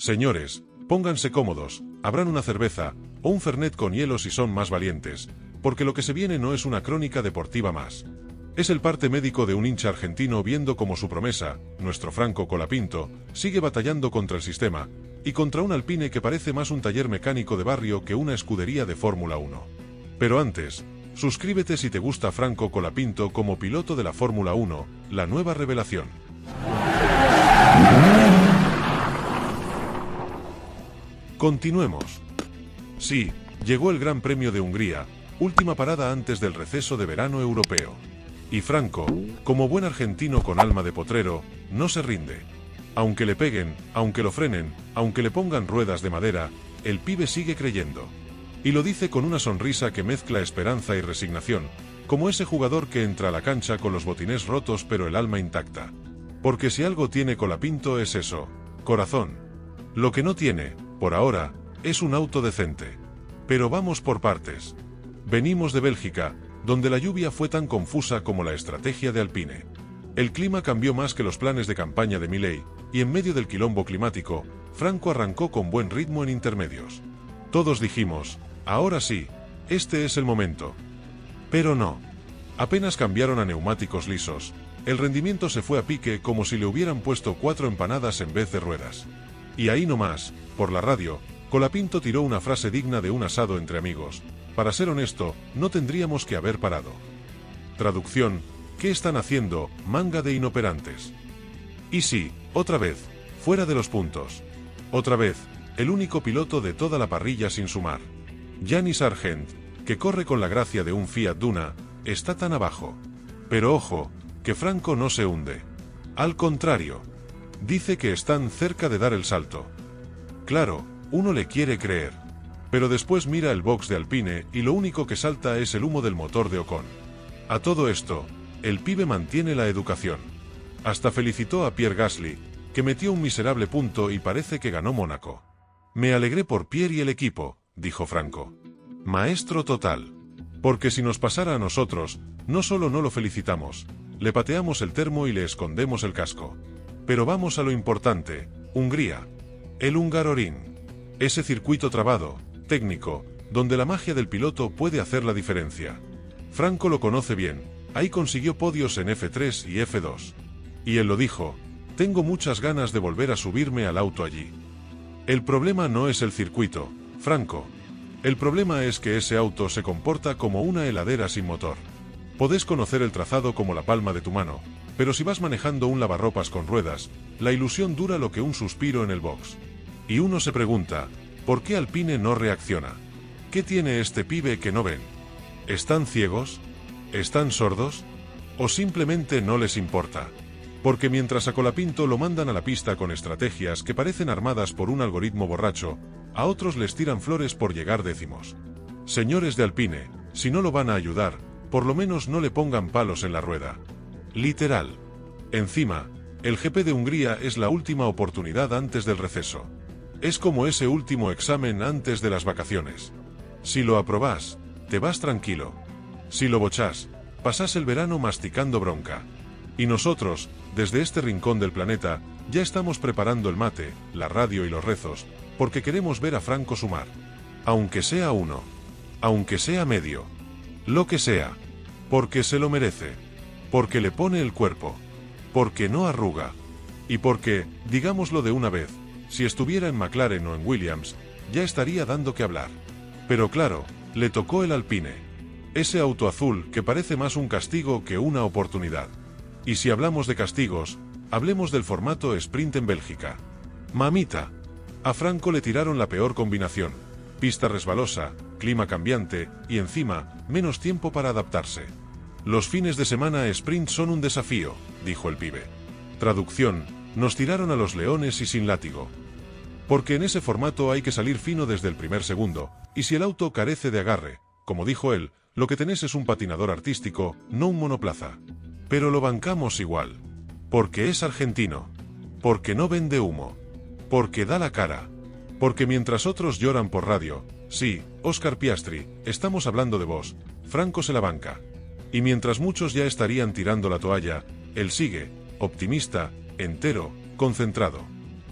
Señores, pónganse cómodos, abran una cerveza, o un fernet con hielo si son más valientes, porque lo que se viene no es una crónica deportiva más. Es el parte médico de un hincha argentino viendo cómo su promesa, nuestro Franco Colapinto, sigue batallando contra el sistema, y contra un Alpine que parece más un taller mecánico de barrio que una escudería de Fórmula 1. Pero antes, suscríbete si te gusta Franco Colapinto como piloto de la Fórmula 1, la nueva revelación. Continuemos. Sí, llegó el Gran Premio de Hungría, última parada antes del receso de verano europeo. Y Franco, como buen argentino con alma de potrero, no se rinde. Aunque le peguen, aunque lo frenen, aunque le pongan ruedas de madera, el pibe sigue creyendo. Y lo dice con una sonrisa que mezcla esperanza y resignación, como ese jugador que entra a la cancha con los botines rotos pero el alma intacta. Porque si algo tiene Colapinto es eso, corazón. Lo que no tiene, por ahora, es un auto decente. Pero vamos por partes. Venimos de Bélgica, donde la lluvia fue tan confusa como la estrategia de Alpine. El clima cambió más que los planes de campaña de Milei, y en medio del quilombo climático, Franco arrancó con buen ritmo en intermedios. Todos dijimos, ahora sí, este es el momento. Pero no. Apenas cambiaron a neumáticos lisos, el rendimiento se fue a pique como si le hubieran puesto 4 empanadas en vez de ruedas. Y ahí nomás, por la radio, Colapinto tiró una frase digna de un asado entre amigos. Para ser honesto, no tendríamos que haber parado. Traducción, ¿qué están haciendo, manga de inoperantes? Y sí, otra vez, fuera de los puntos. Otra vez, el único piloto de toda la parrilla sin sumar. Gianni Sargent, que corre con la gracia de un Fiat Duna, está tan abajo. Pero ojo, que Franco no se hunde. Al contrario, dice que están cerca de dar el salto. Claro, uno le quiere creer. Pero después mira el box de Alpine y lo único que salta es el humo del motor de Ocon. A todo esto, el pibe mantiene la educación. Hasta felicitó a Pierre Gasly, que metió un miserable punto y parece que ganó Mónaco. Me alegré por Pierre y el equipo, dijo Franco. Maestro total. Porque si nos pasara a nosotros, no solo no lo felicitamos, le pateamos el termo y le escondemos el casco. Pero vamos a lo importante, Hungría. El Hungaroring. Ese circuito trabado, técnico, donde la magia del piloto puede hacer la diferencia. Franco lo conoce bien, ahí consiguió podios en F3 y F2. Y él lo dijo, tengo muchas ganas de volver a subirme al auto allí. El problema no es el circuito, Franco. El problema es que ese auto se comporta como una heladera sin motor. Podés conocer el trazado como la palma de tu mano, pero si vas manejando un lavarropas con ruedas, la ilusión dura lo que un suspiro en el box. Y uno se pregunta, ¿por qué Alpine no reacciona? ¿Qué tiene este pibe que no ven? ¿Están ciegos? ¿Están sordos? ¿O simplemente no les importa? Porque mientras a Colapinto lo mandan a la pista con estrategias que parecen armadas por un algoritmo borracho, a otros les tiran flores por llegar décimos. Señores de Alpine, si no lo van a ayudar, por lo menos no le pongan palos en la rueda. Literal. Encima, el GP de Hungría es la última oportunidad antes del receso. Es como ese último examen antes de las vacaciones. Si lo aprobás, te vas tranquilo. Si lo bochás, pasás el verano masticando bronca. Y nosotros, desde este rincón del planeta, ya estamos preparando el mate, la radio y los rezos, porque queremos ver a Franco sumar. Aunque sea uno. Aunque sea medio. Lo que sea. Porque se lo merece. Porque le pone el cuerpo. Porque no arruga. Y porque, digámoslo de una vez, si estuviera en McLaren o en Williams, ya estaría dando que hablar. Pero claro, le tocó el Alpine. Ese auto azul que parece más un castigo que una oportunidad. Y si hablamos de castigos, hablemos del formato sprint en Bélgica. Mamita. A Franco le tiraron la peor combinación. Pista resbalosa, clima cambiante, y encima, menos tiempo para adaptarse. Los fines de semana sprint son un desafío, dijo el pibe. Traducción, nos tiraron a los leones y sin látigo. Porque en ese formato hay que salir fino desde el primer segundo, y si el auto carece de agarre, como dijo él, lo que tenés es un patinador artístico, no un monoplaza. Pero lo bancamos igual. Porque es argentino. Porque no vende humo. Porque da la cara. Porque mientras otros lloran por radio, sí, Oscar Piastri, estamos hablando de vos, Franco se la banca. Y mientras muchos ya estarían tirando la toalla, él sigue, optimista, entero, concentrado.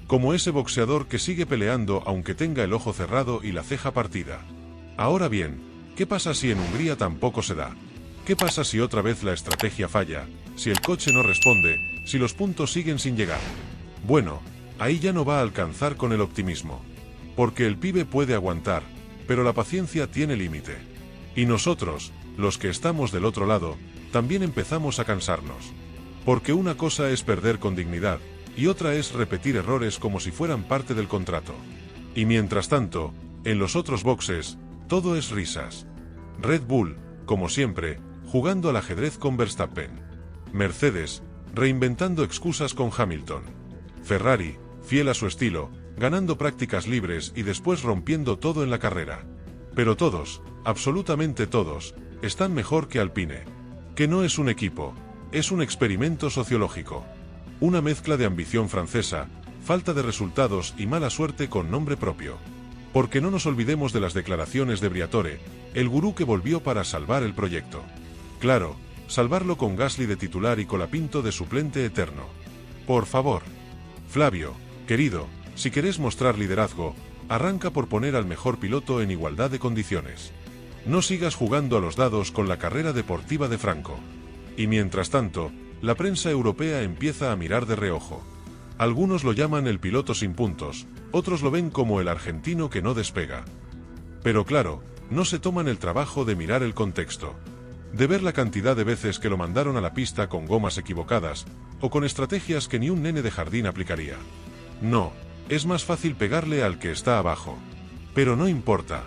Como ese boxeador que sigue peleando aunque tenga el ojo cerrado y la ceja partida. Ahora bien, ¿qué pasa si en Hungría tampoco se da? ¿Qué pasa si otra vez la estrategia falla, si el coche no responde, si los puntos siguen sin llegar? Bueno, ahí ya no va a alcanzar con el optimismo. Porque el pibe puede aguantar, pero la paciencia tiene límite. Y nosotros, los que estamos del otro lado, también empezamos a cansarnos. Porque una cosa es perder con dignidad, y otra es repetir errores como si fueran parte del contrato. Y mientras tanto, en los otros boxes, todo es risas. Red Bull, como siempre, jugando al ajedrez con Verstappen. Mercedes, reinventando excusas con Hamilton. Ferrari, fiel a su estilo, ganando prácticas libres y después rompiendo todo en la carrera. Pero todos, absolutamente todos, están mejor que Alpine. Que no es un equipo, es un experimento sociológico. Una mezcla de ambición francesa, falta de resultados y mala suerte con nombre propio. Porque no nos olvidemos de las declaraciones de Briatore, el gurú que volvió para salvar el proyecto. Claro, salvarlo con Gasly de titular y Colapinto de suplente eterno. Por favor. Flavio, querido, si querés mostrar liderazgo, arranca por poner al mejor piloto en igualdad de condiciones. No sigas jugando a los dados con la carrera deportiva de Franco. Y mientras tanto, la prensa europea empieza a mirar de reojo. Algunos lo llaman el piloto sin puntos, otros lo ven como el argentino que no despega. Pero claro, no se toman el trabajo de mirar el contexto. De ver la cantidad de veces que lo mandaron a la pista con gomas equivocadas, o con estrategias que ni un nene de jardín aplicaría. No, es más fácil pegarle al que está abajo. Pero no importa.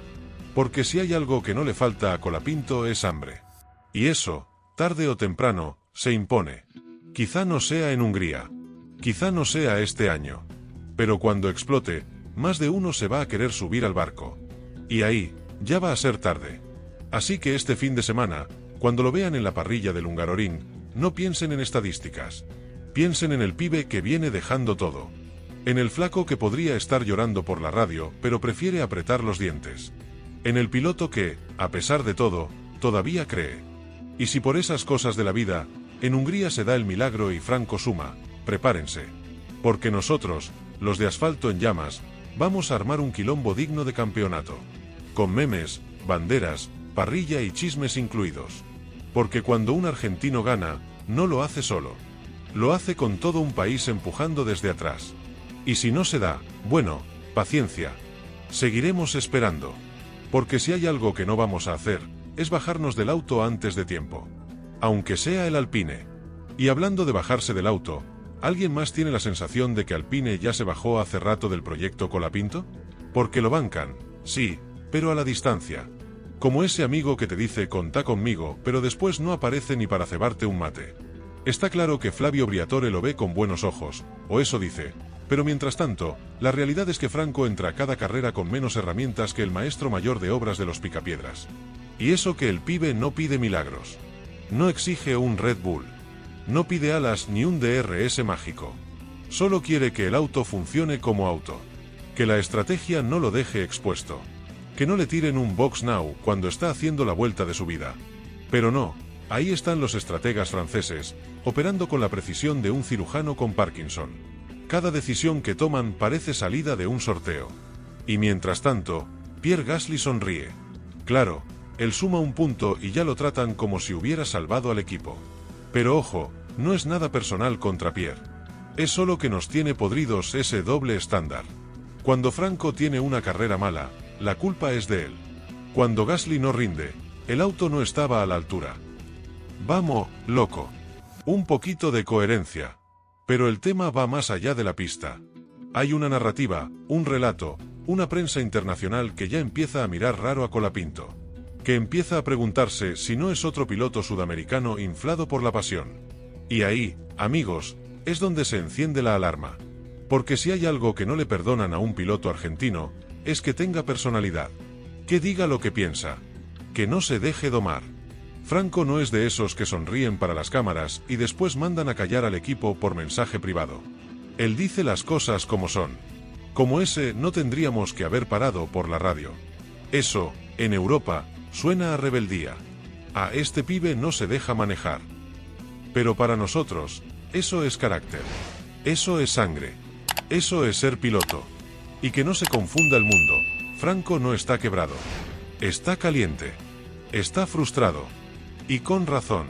Porque si hay algo que no le falta a Colapinto es hambre. Y eso, tarde o temprano, se impone. Quizá no sea en Hungría. Quizá no sea este año. Pero cuando explote, más de uno se va a querer subir al barco. Y ahí, ya va a ser tarde. Así que este fin de semana, cuando lo vean en la parrilla del Hungaroring, no piensen en estadísticas. Piensen en el pibe que viene dejando todo. En el flaco que podría estar llorando por la radio, pero prefiere apretar los dientes. En el piloto que, a pesar de todo, todavía cree. Y si por esas cosas de la vida, en Hungría se da el milagro y Franco suma, prepárense. Porque nosotros, los de asfalto en llamas, vamos a armar un quilombo digno de campeonato. Con memes, banderas, parrilla y chismes incluidos. Porque cuando un argentino gana, no lo hace solo. Lo hace con todo un país empujando desde atrás. Y si no se da, bueno, paciencia. Seguiremos esperando. Porque si hay algo que no vamos a hacer, es bajarnos del auto antes de tiempo. Aunque sea el Alpine. Y hablando de bajarse del auto, ¿alguien más tiene la sensación de que Alpine ya se bajó hace rato del proyecto Colapinto? Porque lo bancan, sí, pero a la distancia. Como ese amigo que te dice contá conmigo, pero después no aparece ni para cebarte un mate. Está claro que Flavio Briatore lo ve con buenos ojos, o eso dice. Pero mientras tanto, la realidad es que Franco entra a cada carrera con menos herramientas que el maestro mayor de obras de los Picapiedras. Y eso que el pibe no pide milagros. No exige un Red Bull. No pide alas ni un DRS mágico. Solo quiere que el auto funcione como auto. Que la estrategia no lo deje expuesto. Que no le tiren un box now cuando está haciendo la vuelta de su vida. Pero no, ahí están los estrategas franceses, operando con la precisión de un cirujano con Parkinson. Cada decisión que toman parece salida de un sorteo. Y mientras tanto, Pierre Gasly sonríe. Claro, él suma un punto y ya lo tratan como si hubiera salvado al equipo. Pero ojo, no es nada personal contra Pierre. Es solo que nos tiene podridos ese doble estándar. Cuando Franco tiene una carrera mala, la culpa es de él. Cuando Gasly no rinde, el auto no estaba a la altura. Vamos, loco. Un poquito de coherencia. Pero el tema va más allá de la pista. Hay una narrativa, un relato, una prensa internacional que ya empieza a mirar raro a Colapinto. Que empieza a preguntarse si no es otro piloto sudamericano inflado por la pasión. Y ahí, amigos, es donde se enciende la alarma. Porque si hay algo que no le perdonan a un piloto argentino, es que tenga personalidad. Que diga lo que piensa. Que no se deje domar. Franco no es de esos que sonríen para las cámaras y después mandan a callar al equipo por mensaje privado. Él dice las cosas como son. Como ese no tendríamos que haber parado por la radio. Eso, en Europa, suena a rebeldía. A este pibe no se deja manejar. Pero para nosotros, eso es carácter. Eso es sangre. Eso es ser piloto. Y que no se confunda el mundo, Franco no está quebrado. Está caliente. Está frustrado. Y con razón.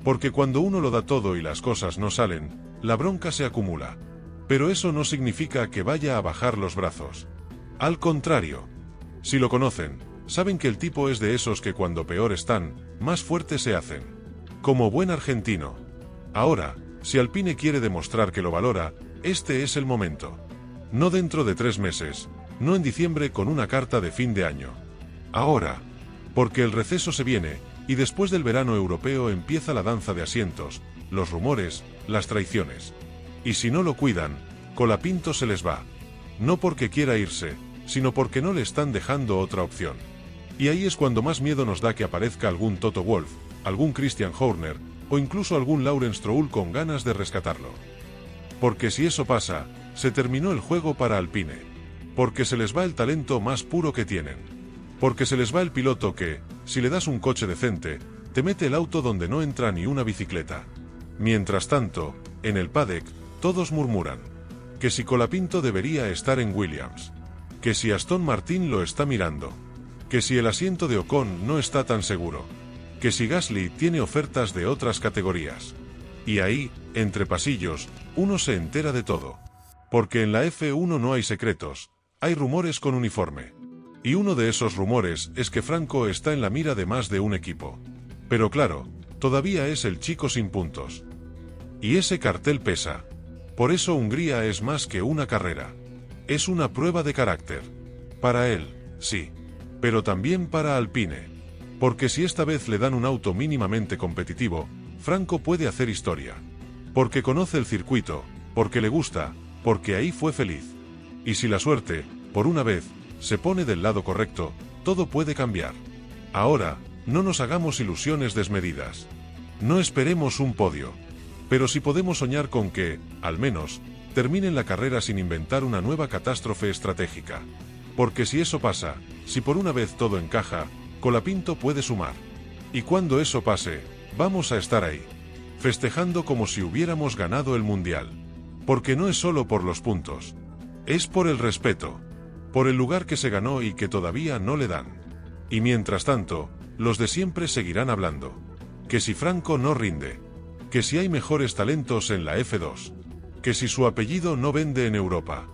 Porque cuando uno lo da todo y las cosas no salen, la bronca se acumula. Pero eso no significa que vaya a bajar los brazos. Al contrario. Si lo conocen, saben que el tipo es de esos que cuando peor están, más fuertes se hacen. Como buen argentino. Ahora, si Alpine quiere demostrar que lo valora, este es el momento. No dentro de 3 meses, no en diciembre con una carta de fin de año. Ahora. Porque el receso se viene, y después del verano europeo empieza la danza de asientos, los rumores, las traiciones. Y si no lo cuidan, Colapinto se les va. No porque quiera irse, sino porque no le están dejando otra opción. Y ahí es cuando más miedo nos da que aparezca algún Toto Wolff, algún Christian Horner, o incluso algún Lawrence Stroll con ganas de rescatarlo. Porque si eso pasa, se terminó el juego para Alpine. Porque se les va el talento más puro que tienen. Porque se les va el piloto que, si le das un coche decente, te mete el auto donde no entra ni una bicicleta. Mientras tanto, en el paddock, todos murmuran. Que si Colapinto debería estar en Williams. Que si Aston Martin lo está mirando. Que si el asiento de Ocon no está tan seguro. Que si Gasly tiene ofertas de otras categorías. Y ahí, entre pasillos, uno se entera de todo. Porque en la F1 no hay secretos, hay rumores con uniforme. Y uno de esos rumores es que Franco está en la mira de más de un equipo. Pero claro, todavía es el chico sin puntos. Y ese cartel pesa. Por eso Hungría es más que una carrera. Es una prueba de carácter. Para él, sí. Pero también para Alpine. Porque si esta vez le dan un auto mínimamente competitivo, Franco puede hacer historia. Porque conoce el circuito, porque le gusta, porque ahí fue feliz. Y si la suerte, por una vez, se pone del lado correcto, todo puede cambiar. Ahora, no nos hagamos ilusiones desmedidas. No esperemos un podio. Pero sí podemos soñar con que, al menos, terminen la carrera sin inventar una nueva catástrofe estratégica. Porque si eso pasa, si por una vez todo encaja, Colapinto puede sumar. Y cuando eso pase, vamos a estar ahí, festejando como si hubiéramos ganado el Mundial. Porque no es solo por los puntos. Es por el respeto. Por el lugar que se ganó y que todavía no le dan. Y mientras tanto, los de siempre seguirán hablando. Que si Franco no rinde. Que si hay mejores talentos en la F2. Que si su apellido no vende en Europa.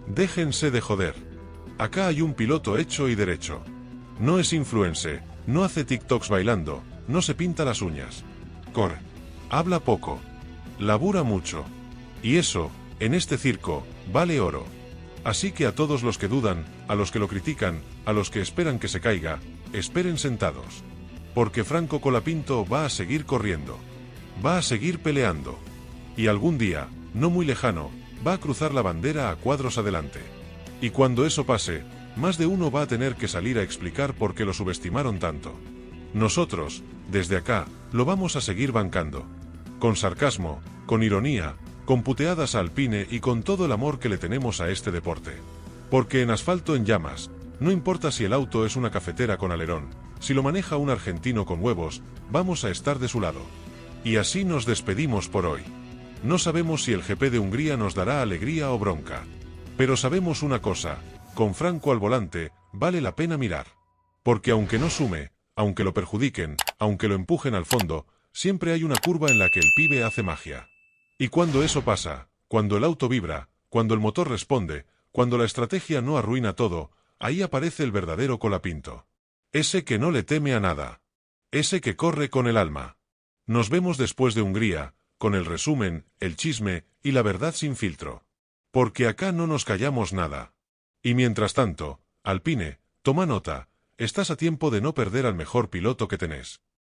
Déjense de joder. Acá hay un piloto hecho y derecho. No es influencer, no hace TikToks bailando, no se pinta las uñas. Corre. Habla poco. Labura mucho. Y eso, en este circo, vale oro. Así que a todos los que dudan, a los que lo critican, a los que esperan que se caiga, esperen sentados. Porque Franco Colapinto va a seguir corriendo. Va a seguir peleando. Y algún día, no muy lejano, va a cruzar la bandera a cuadros adelante. Y cuando eso pase, más de uno va a tener que salir a explicar por qué lo subestimaron tanto. Nosotros, desde acá, lo vamos a seguir bancando. Con sarcasmo, con ironía, con puteadas a Alpine y con todo el amor que le tenemos a este deporte. Porque en asfalto en llamas, no importa si el auto es una cafetera con alerón, si lo maneja un argentino con huevos, vamos a estar de su lado. Y así nos despedimos por hoy. No sabemos si el GP de Hungría nos dará alegría o bronca. Pero sabemos una cosa, con Franco al volante, vale la pena mirar. Porque aunque no sume, aunque lo perjudiquen, aunque lo empujen al fondo, siempre hay una curva en la que el pibe hace magia. Y cuando eso pasa, cuando el auto vibra, cuando el motor responde, cuando la estrategia no arruina todo, ahí aparece el verdadero Colapinto. Ese que no le teme a nada. Ese que corre con el alma. Nos vemos después de Hungría, con el resumen, el chisme y la verdad sin filtro. Porque acá no nos callamos nada. Y mientras tanto, Alpine, toma nota, estás a tiempo de no perder al mejor piloto que tenés.